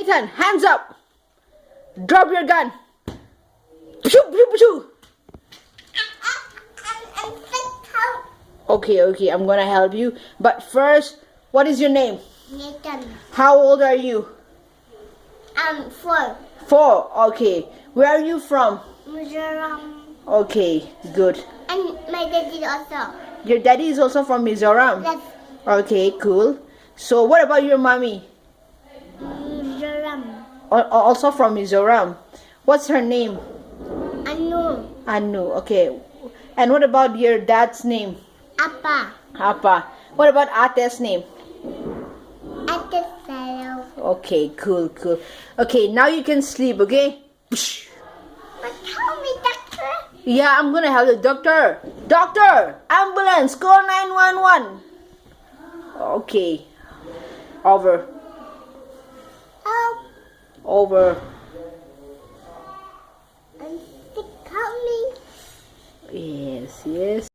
Ethan, hands up. Drop your gun. Pshoo, pshoo, pshoo. Okay, I'm gonna help you. But first, what is your name? Nathan. How old are you? I'm 4. 4. Okay. Where are you from? Mizoram. Okay, good. And my daddy also. Your daddy is also from Mizoram? Yes. Okay, cool. So what about your mommy? Mizoram. Also from Mizoram. What's her name? Anu. Anu. Okay. And what about your dad's name? Apa. Appa. What about Ate's name? Ate Salo. Okay, cool. Okay, now you can sleep, okay? But tell me, doctor. Yeah, I'm gonna help the doctor. Doctor! Ambulance! Call 911! Okay. Over. Help. Over. I'm sick. Help me. Yes.